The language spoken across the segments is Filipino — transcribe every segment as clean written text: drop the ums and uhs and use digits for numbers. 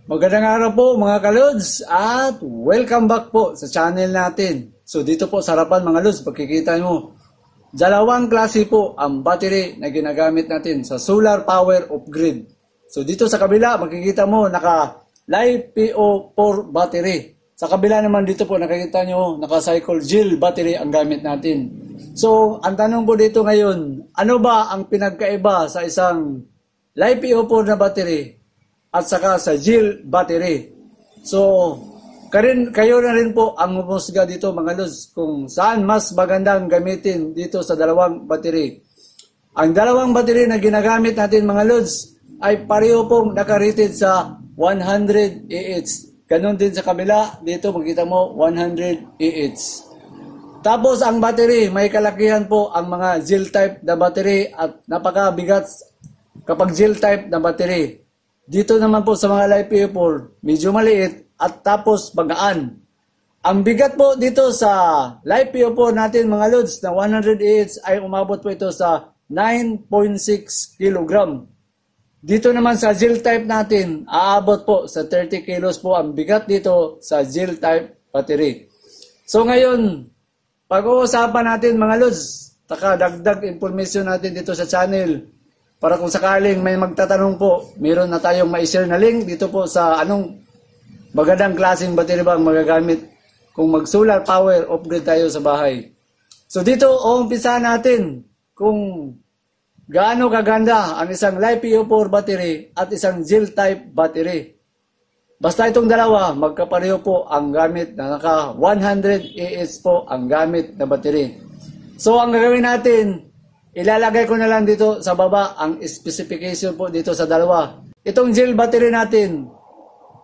Magandang araw po mga kalods at welcome back po sa channel natin. So dito po sa harapan mga lods, pagkikita mo, dalawang klase po ang battery na ginagamit natin sa solar power off grid. So dito sa kabila, makikita mo naka LiPo4 battery. Sa kabila naman dito po nakikita nyo naka cycle gel battery ang gamit natin. So ang tanong po dito ngayon, ano ba ang pinagkaiba sa isang LiPo4 na battery at saka sa gel battery? So, kayo na rin po ang humusga dito mga lods kung saan mas magandang gamitin dito sa dalawang battery. Ang dalawang battery na ginagamit natin mga lods ay pareho pong nakarated sa 100 Ah. Ganon din sa kabila, dito makita mo 100 Ah. Tapos ang battery, may kalakihan po ang mga gel type na battery at napakabigat kapag gel type na battery. Dito naman po sa mga LiPo4, medyo maliit at tapos magaan. Ang bigat po dito sa LiPo4 natin mga lods na 100 Ah ay umabot po ito sa 9.6 kg. Dito naman sa gel type natin, aabot po sa 30 kilos po ang bigat dito sa gel type battery. So ngayon, pag-uusapan natin mga lods, dagdag information natin dito sa channel. Para kung sakaling may magtatanong po, meron na tayong ma-share na link dito po sa anong magandang klaseng battery ba ang magagamit kung mag-solar power off-grid tayo sa bahay. So dito, umpisa natin kung gaano kaganda ang isang LiPo4 battery at isang gel type battery. Basta itong dalawa, magkapareho po ang gamit na naka 100 Ah po ang gamit na battery. So ang gagawin natin, ilalagay ko na lang dito sa baba ang specification po dito sa dalawa. Itong gel battery natin,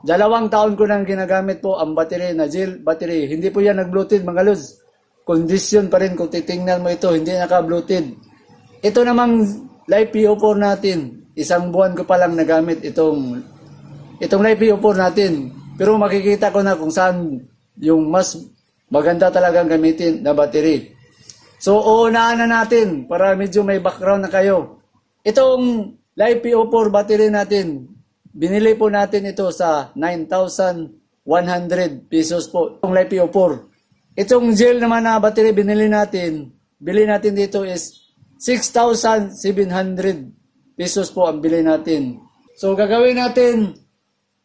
2 taon ko nang ginagamit po ang battery na gel battery. Hindi po yan nag-bloated mga lods. Condition pa rin kung titingnan mo ito, hindi naka-bloated. Ito namang LiPo4 natin, 1 buwan ko pa lang nagamit itong LiPo4 natin. Pero makikita ko na kung saan yung mas maganda talagang gamitin na battery. So, uunahan na natin para medyo may background na kayo. Itong LiPo4 battery natin, binili po natin ito sa 9,100 pesos po. Itong LiPo4. Itong gel naman na battery bili natin dito is 6,700 pesos po ang bili natin. So, gagawin natin,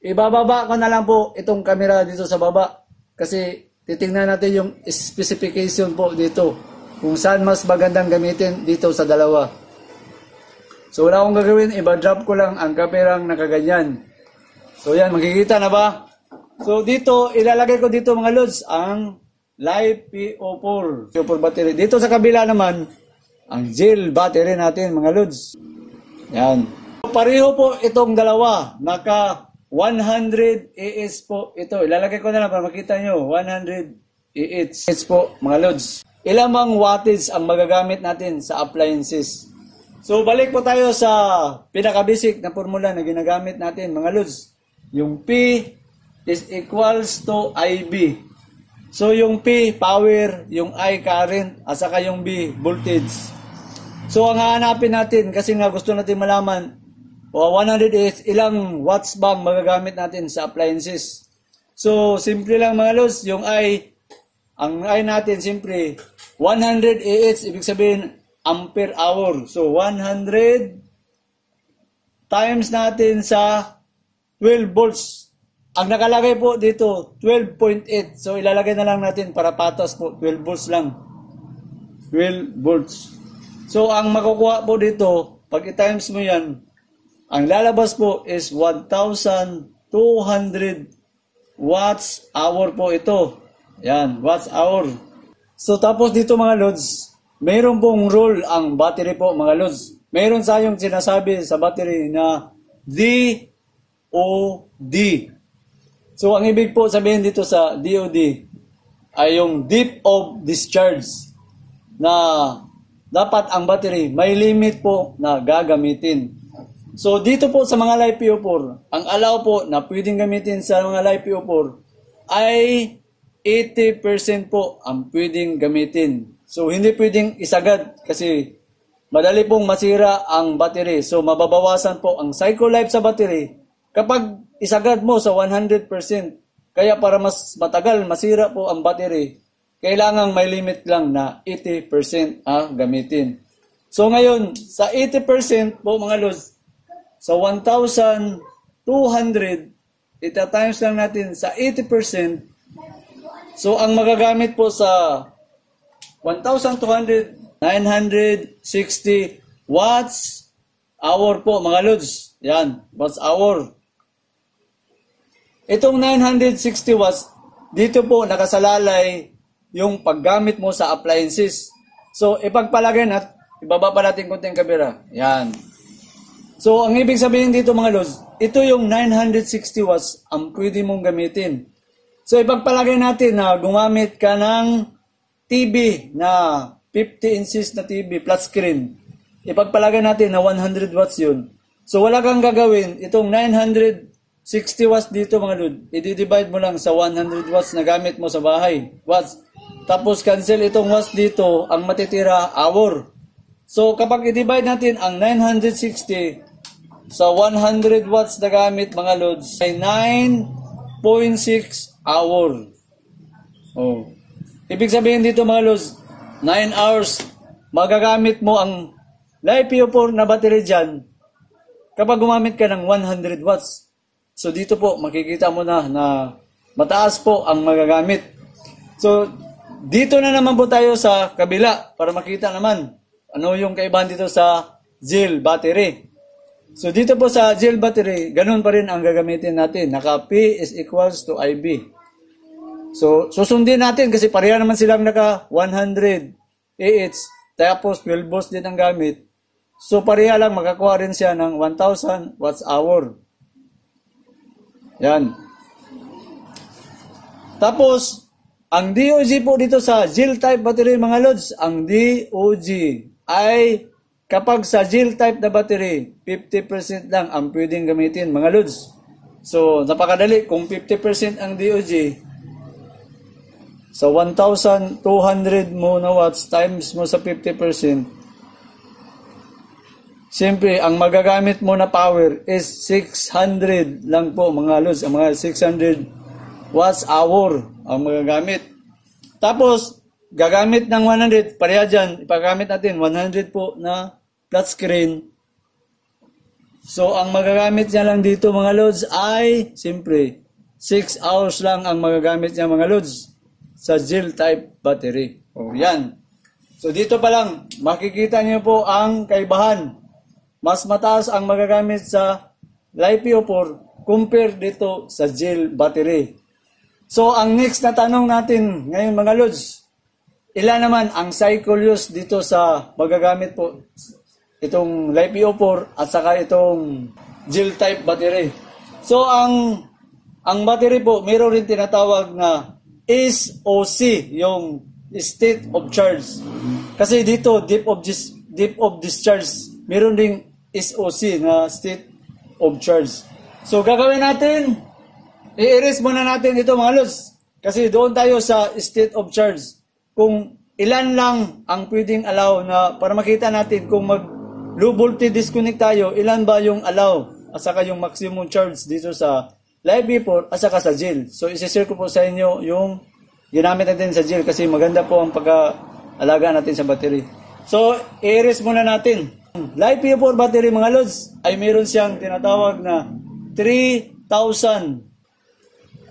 ibababa ko na lang po itong camera dito sa baba. Kasi titingnan natin yung specification po dito. Kung saan mas magandang gamitin dito sa dalawa. So wala akong gagawin, iba-drop ko lang ang kamerang nakaganyan. So yan, makikita na ba? So dito, ilalagay ko dito mga lods ang LiPo4 battery. Dito sa kabila naman, ang gel battery natin mga lods. Yan. Pareho po itong dalawa. Naka 100 Ah po ito. Ilalagay ko na lang para makita nyo. 100 Ah po mga lods. Ilang wattage ang magagamit natin sa appliances. So balik po tayo sa pinaka-basic na formula na ginagamit natin mga lods. Yung P is equals to IB. So yung P, power, yung I, current, at saka yung B, voltage. So ang hahanapin natin, kasi nga gusto natin malaman, 100 ilang watts bang magagamit natin sa appliances. So simple lang mga lods, yung I, ang I natin simpre 100 Ah, ibig sabihin ampere hour. So 100 times natin sa 12 volts. Ang nakalagay po dito 12.8. So ilalagay na lang natin para patas po 12 volts lang. 12 volts. So ang makukuha po dito, pag i-times mo yan, ang lalabas po is 1,200 watts hour po ito. Yan, watts hour. So tapos dito mga lods, mayroon pong rule ang battery po mga lods. Mayroon tayong sinasabi sa battery na DOD. So ang ibig po sabihin dito sa DOD ay yung depth of discharge, na dapat ang battery may limit po na gagamitin. So dito po sa mga LiPo4, ang allow po na pwedeng gamitin sa mga LiPo4 ay 80% po ang pwedeng gamitin. So, hindi pwedeng isagad kasi madali pong masira ang battery. So, mababawasan po ang cycle life sa battery kapag isagad mo sa 100%. Kaya para mas matagal masira po ang battery, kailangan may limit lang na 80% gamitin. So ngayon, sa 80% po mga lods, sa 1,200, ita-times lang natin sa 80%. So ang magagamit po sa 1,200, 960 watts hour po mga lods. Yan, watts hour. Itong 960 watts, dito po nakasalalay yung paggamit mo sa appliances. So ipagpalagay natin, ibaba pa natin konting kamera. Yan. So, ang ibig sabihin dito mga lods, ito yung 960 watts ang pwede mong gamitin. So, ipagpalagay natin na gumamit ka ng TV na 50 inches na TV flat screen. Ipagpalagay natin na 100 watts yun. So, wala kang gagawin. Itong 960 watts dito mga lods, i-divide mo lang sa 100 watts na gamit mo sa bahay. Watts. Tapos, cancel itong watts dito, ang matitira, hour. So, kapag i-divide natin ang 960 sa 100 watts na gamit mga lods, ay 9.6 hour. Oh. Ibig sabihin dito mga lods, 9 hours, magagamit mo ang LiPo4 na battery dyan kapag gumamit ka ng 100 watts. So, dito po, makikita mo na mataas po ang magagamit. So, dito na naman po tayo sa kabila para makita naman ano yung kaibahan dito sa gel battery. So dito po sa gel battery, ganun pa rin ang gagamitin natin. Naka P is equals to IB. So susundin natin kasi pareha naman silang naka 100 AH. Tapos 12 volts din ang gamit. So pareha lang, makakuha rin siya ng 1,000 watts hour. Yan. Tapos, ang DOG po dito sa gel type battery mga lods, ang DOG ay kapag sa gel type na battery, 50% lang ang pwedeng gamitin mga lods. So, napakadali. Kung 50% ang DOG, sa 1,200 mo na watts times mo sa 50%, siyempre, ang magagamit mo na power is 600 lang po mga lods. Ang mga 600 watts hour ang magagamit. Tapos, gagamit ng 100, pareha dyan, ipagamit natin 100 po na flat screen. So, ang magagamit niya lang dito mga lods ay, siyempre, 6 hours lang ang magagamit niya mga lods sa gel type battery. O, yan. So, dito pa lang, makikita niyo po ang kaibahan. Mas mataas ang magagamit sa LiPo4 compare dito sa gel battery. So, ang next na tanong natin ngayon mga lods, ilan naman ang cycle use dito sa magagamit po itong LiPo4 at saka itong gel type battery. So, ang battery po, mayroon rin tinatawag na SOC, yung state of charge. Kasi dito, deep of discharge, mayroon ding SOC na state of charge. So, gagawin natin, i-erase muna natin ito mga lods. Kasi doon tayo sa state of charge. Kung ilan lang ang pwedeng allow na para makita natin kung low voltage disconnect tayo, ilan ba yung allow at saka yung maximum charge dito sa LiPo4 at saka sa gel. So, isi-share ko po sa inyo yung ginamit natin sa gel kasi maganda po ang pag-alaga natin sa battery. So, i-erase muna natin. LiPo4 battery mga lods ay meron siyang tinatawag na 3,000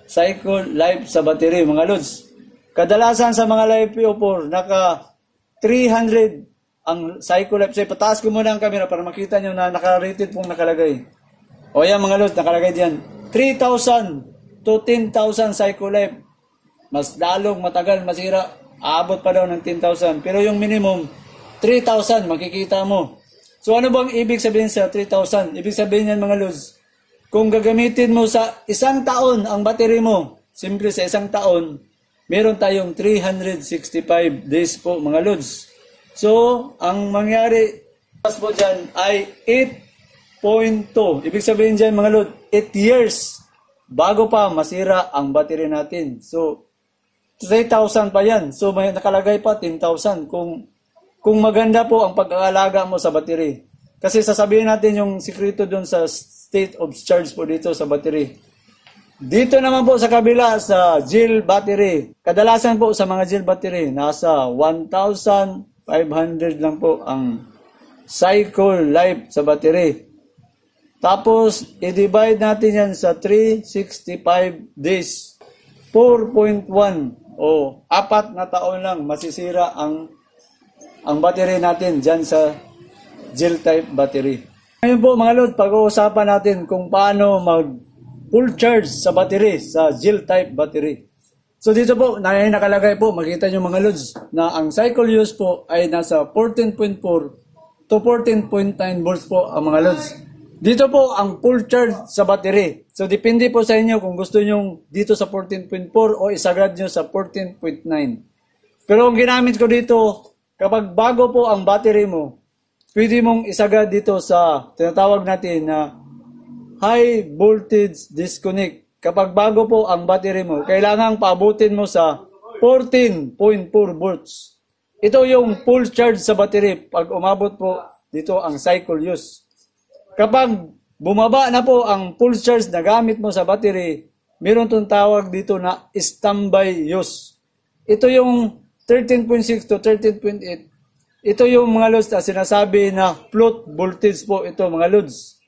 cycle life sa battery mga lods. Kadalasan sa mga LiPo4 naka 300 ang cycle life. So pataas ko muna ang camera para makita nyo na naka-rated pong nakalagay. O yan mga lods, nakalagay diyan 3,000 to 10,000 cycle life. Mas lalong matagal masira, aabot pa daw ng 10,000. Pero yung minimum 3,000 makikita mo. So ano bang ibig sabihin sa 3,000? Ibig sabihin yan mga lods, kung gagamitin mo sa isang taon ang battery mo, simple sa isang taon, meron tayong 365 days po mga lods. So, ang mangyari po dyan ay 8.2. Ibig sabihin dyan mga lods, 8 years bago pa masira ang battery natin. So, 3,000 pa yan. So, may nakalagay pa 10,000 kung maganda po ang pag-aalaga mo sa battery. Kasi sasabihin natin yung sikreto dun sa state of charge po dito sa battery. Dito naman po sa kabila sa gel battery. Kadalasan po sa mga gel battery, nasa 1,500 lang po ang cycle life sa battery. Tapos, i-divide natin yan sa 365 days. 4.1 o 4 na taon lang masisira ang battery natin dyan sa gel type battery. Ngayon po mga Lord, pag-uusapan natin kung paano mag full charge sa battery, sa gel type battery. So dito po, nakalagay po, makita nyo mga Lods, na ang cycle use po ay nasa 14.4 to 14.9 volts po ang mga Lods. Dito po ang full charge sa battery. So depende po sa inyo kung gusto nyo dito sa 14.4 o isagad nyo sa 14.9. Pero ang ginamit ko dito, kapag bago po ang battery mo, pwede mong isagad dito sa tinatawag natin na high voltage disconnect. Kapag bago po ang battery mo, kailangan paabutin mo sa 14.4 volts. Ito yung full charge sa battery pag umabot po dito ang cycle use. Kapag bumaba na po ang full charge na gamit mo sa battery, meron itong tawag dito na standby use. Ito yung 13.6 to 13.8. Ito yung mga loads na sinasabi na float voltage po ito mga loads.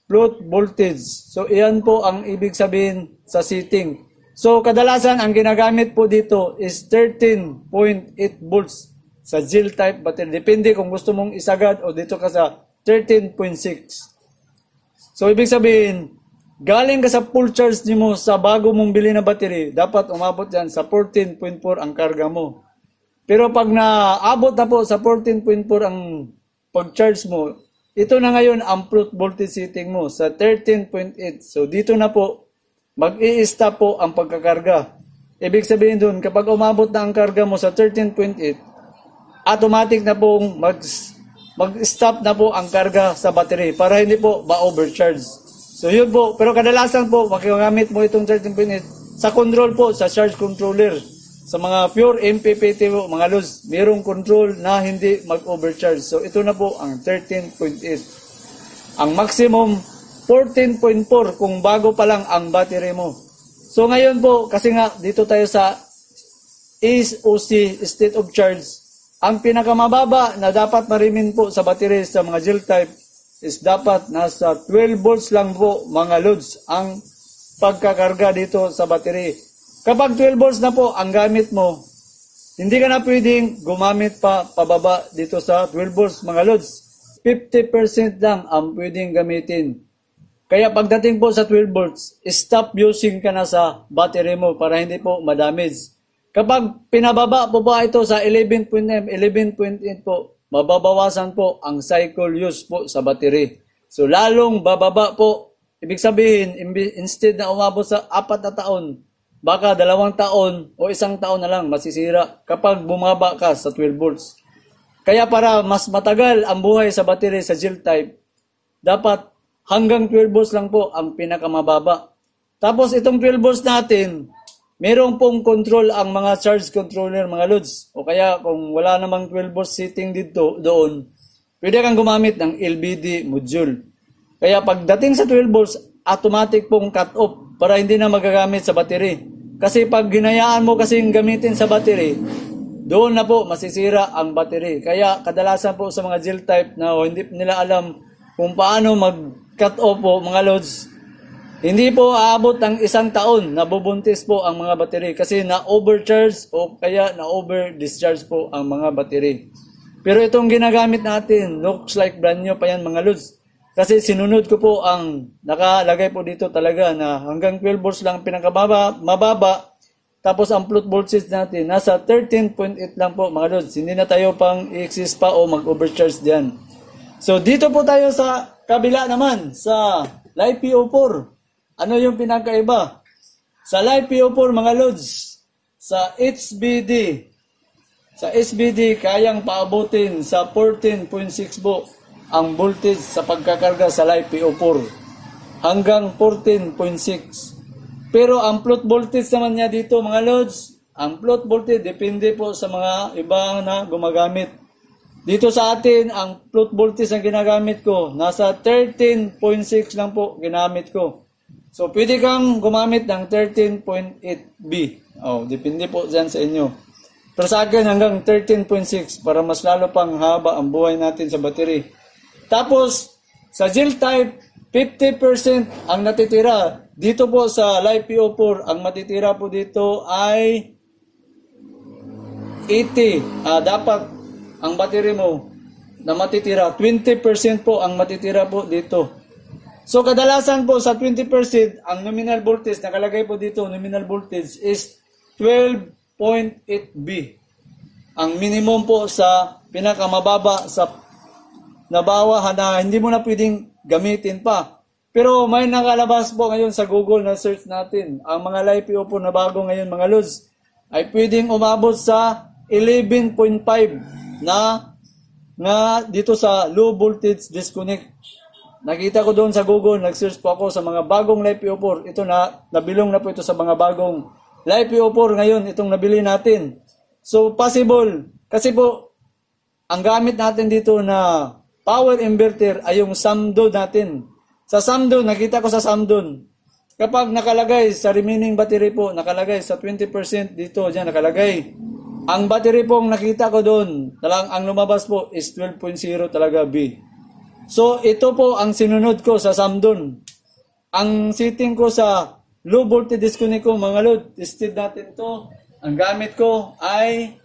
Float voltage. So iyan po ang ibig sabihin sa setting. So kadalasan ang ginagamit po dito is 13.8 volts sa gel type battery. Depende kung gusto mong isagad o dito ka sa 13.6. So ibig sabihin, galing ka sa full charge mo sa bago mong bili na battery, dapat umabot yan sa 14.4 ang karga mo. Pero pag naabot na po sa 14.4 ang pag-charge mo, ito na ngayon ang float voltage setting mo sa 13.8. So dito na po, mag-i-stop po ang pagkakarga. Ibig sabihin dun, kapag umabot na ang karga mo sa 13.8, automatic na pong mag-stop na po ang karga sa battery para hindi po ma-overcharge. So yun po, pero kadalasan po, makigamit mo itong 13.8 sa control po, sa charge controller. Sa mga pure MPPT po, mga loads, mayroong control na hindi mag-overcharge. So ito na po ang 13.8. Ang maximum 14.4 kung bago pa lang ang battery mo. So ngayon po, kasi nga dito tayo sa SOC, state of charge, ang pinakamababa na dapat marimin po sa battery sa mga gel type is dapat nasa 12 volts lang po mga loads ang pagkakarga dito sa battery. Kapag 12 volts na po ang gamit mo, hindi ka na pwedeng gumamit pa pababa dito sa 12 volts mga loads. 50% lang ang pwedeng gamitin. Kaya pagdating po sa 12 volts, stop using ka na sa battery mo para hindi po madamage. Kapag pinababa po ba ito sa 11.9, 11.8 po, mababawasan po ang cycle use po sa battery. So lalong bababa po. Ibig sabihin, instead na umabot sa 4 na taon, baka 2 taon o 1 taon na lang masisira kapag bumaba ka sa 12 volts. Kaya para mas matagal ang buhay sa battery sa gel type, dapat hanggang 12 volts lang po ang pinakamababa. Tapos itong 12 volts natin, merong pong control ang mga charge controller mga loads. O kaya kung wala namang 12 volts setting dito doon, pwede kang gumamit ng LBD module. Kaya pagdating sa 12 volts, automatic pong cut off para hindi na magagamit sa battery. Kasi pag ginayaan mo kasing gamitin sa battery, doon na po masisira ang battery. Kaya kadalasan po sa mga gel type na hindi nila alam kung paano mag-cut off po mga loads, hindi po aabot ng 1 taon na bubuntis po ang mga battery kasi na-overcharge o kaya na-over-discharge po ang mga battery. Pero itong ginagamit natin, looks like brand new pa yan mga loads. Kasi sinunod ko po ang nakalagay po dito talaga na hanggang 12 volts lang mababa. Tapos ang float voltage natin nasa 13.8 lang po mga loads. Hindi na tayo pang i-exist pa o mag-overcharge diyan. So dito po tayo sa kabila naman sa Live PO4. Ano yung pinakaiba? Sa Live PO4 mga loads, sa HBD, kayang paabutin sa 14.6 po ang voltage sa pagkakarga sa Live PO4 hanggang 14.6. Pero ang float voltage naman niya dito mga loads, ang float voltage depende po sa mga ibang na gumagamit. Dito sa atin, ang float voltage na ginagamit ko, nasa 13.6 lang po ginamit ko. So, pwede kang gumamit ng 13.8B. Depende po dyan sa inyo. Pero sa akin, hanggang 13.6 para mas lalo pang haba ang buhay natin sa battery. Tapos, sa gel type, 50% ang natitira. Dito po sa LiPo4, ang matitira po dito ay 80. Dapat ang battery mo na matitira, 20% po ang matitira po dito. So kadalasan po sa 20%, ang nominal voltage, nakalagay po dito, nominal voltage is 12.8B. Ang minimum po sa pinakamababa sa nabawahan na hindi mo na pwedeng gamitin pa. Pero may nakalabas po ngayon sa Google na search natin. Ang mga LiPo po na bago ngayon mga lods ay pwedeng umabot sa 11.5 na dito sa low voltage disconnect. Nakita ko doon sa Google, nag-search po ako sa mga bagong LiPo4. Ito nabilong na po ito sa mga bagong LiPo4 ngayon, itong nabili natin. So possible, kasi po, ang gamit natin dito na power inverter ay yung Samdon natin. Sa Samdon, nakita ko sa Samdon, kapag nakalagay sa remaining battery po, nakalagay sa 20% dito, dyan nakalagay. Ang battery pong nakita ko doon, ang lumabas po is 12.0 talaga B. So, ito po ang sinunod ko sa Samdon. Ang setting ko sa low voltage disconnect ko, mga load, tested natin to. Ang gamit ko ay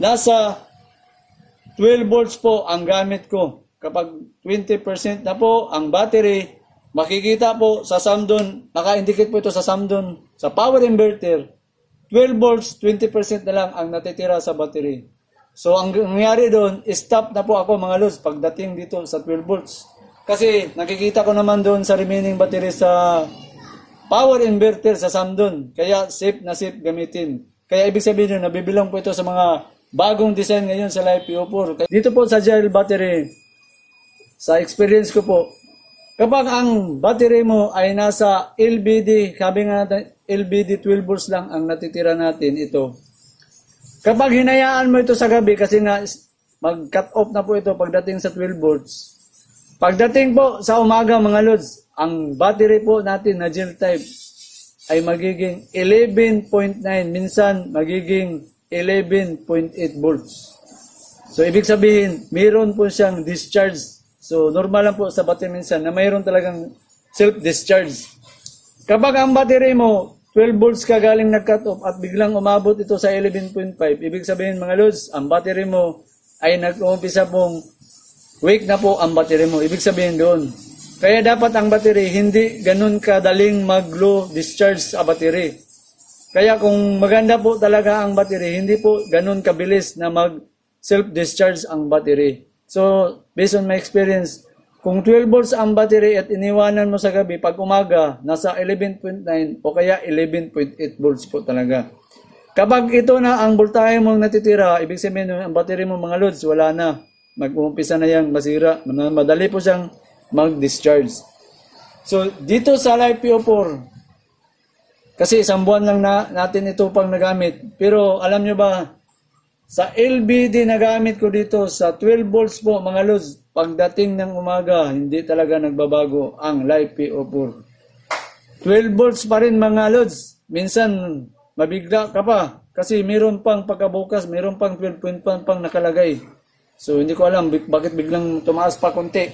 nasa 12 volts po ang gamit ko. Kapag 20% na po ang battery, makikita po sa Samdon, naka-indicate po ito sa Samdon, sa power inverter, 12 volts, 20% na lang ang natitira sa battery. So, ang nangyari doon, stop na po ako mga lods pagdating dito sa 12 volts. Kasi nakikita ko naman doon sa remaining battery sa power inverter sa Samdon. Kaya safe na safe gamitin. Kaya ibig sabihin nyo, nabibilang po ito sa mga bagong design ngayon sa LiPo4. Dito po sa gel battery, sa experience ko po, kapag ang battery mo ay nasa LBD, sabi nga natin, LBD 12 volts lang ang natitira natin ito. Kapag hinayaan mo ito sa gabi, kasi nga mag-cut off na po ito pagdating sa 12 volts. Pagdating po sa umaga mga lods, ang battery po natin na gel type ay magiging 11.9, minsan magiging 11.8 volts. So ibig sabihin, mayroon po siyang discharge. So normal lang po sa battery minsan na mayroon talagang self-discharge. Kapag ang battery mo 12 volts ka galing nag-cut off at biglang umabot ito sa 11.5, ibig sabihin mga lods, ang battery mo ay nag-uumpisa pong weak na po ang battery mo. Ibig sabihin doon. Kaya dapat ang battery hindi ganun kadaling mag-low discharge sa battery. Kaya kung maganda po talaga ang battery, hindi po ganun kabilis na mag-self-discharge ang battery. So, based on my experience, kung 12 volts ang battery at iniwanan mo sa gabi, pag umaga, nasa 11.9 o kaya 11.8 volts po talaga. Kapag ito na ang voltahe mong natitira, ibig sabihin ang battery mo mga loads, wala na. Mag-uumpisa na yan, masira. Madali po siyang mag-discharge. So, dito sa LiPo4, kasi isang buwan lang natin ito pang nagamit. Pero alam nyo ba, sa LBD na gamit ko dito, sa 12 volts po mga loads, pagdating ng umaga, hindi talaga nagbabago ang LiPo4. 12 volts pa rin mga loads. Minsan, mabigla ka pa. Kasi meron pang pagkabukas, meron pang 12.1 pang nakalagay. So, hindi ko alam bakit biglang tumaas pa konti.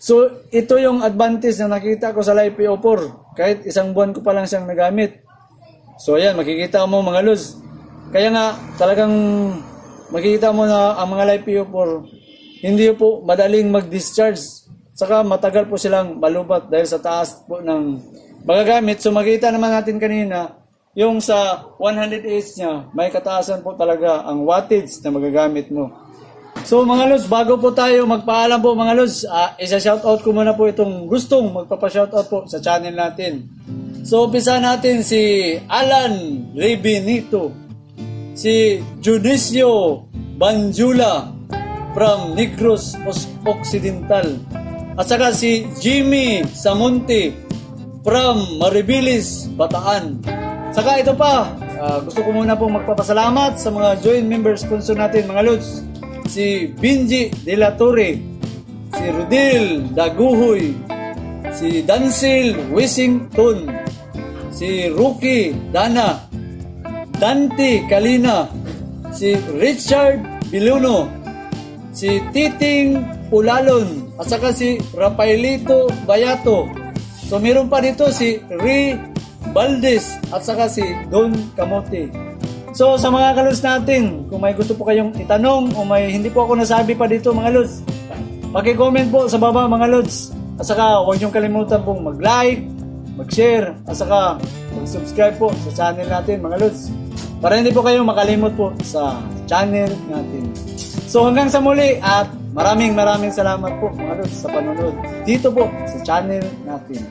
So, ito yung advantage na nakita ko sa LiPo4. Kahit isang buwan ko pa lang siyang nagamit. So, ayan, makikita mo mga loads. Kaya nga, talagang makikita mo na ang mga LiPo4, hindi po madaling mag-discharge. Saka matagal po silang malubat dahil sa taas po ng magagamit. So makita naman natin kanina, yung sa 100H niya, may kataasan po talaga ang wattage na magagamit mo. So mga lods, bago po tayo magpaalam po mga lods, isa-shoutout ko muna po itong gustong magpapa-shoutout po sa channel natin. So umpisa natin si Alan Rebinito, si Junicio Banjula from Negros Occidental, at saka si Jimmy Samonte from Maribilis, Bataan. Saka ito pa, Gusto ko muna pong magpapasalamat sa mga joint member sponsor natin mga Lods. Si Benji De La Torre, si Rodil Daguhoy, si Dancil Wishington, si Rookie Dana, Dante Kalina, si Richard Biluno, si Titing Pulalon, at saka si Rafaelito Bayato. So meron pa dito si Ri Valdez at saka si Don Camote. So sa mga kalos natin, kung may gusto po kayong itanong o may hindi po ako nasabi pa dito mga lods, paki-comment po sa baba mga lods. At saka huwag niyong kalimutan pong mag-like, mag-share, at saka mag-subscribe po sa channel natin mga lods, para hindi po kayo makalimot po sa channel natin. So hanggang sa muli at maraming salamat po mga lods sa panonood dito po sa channel natin.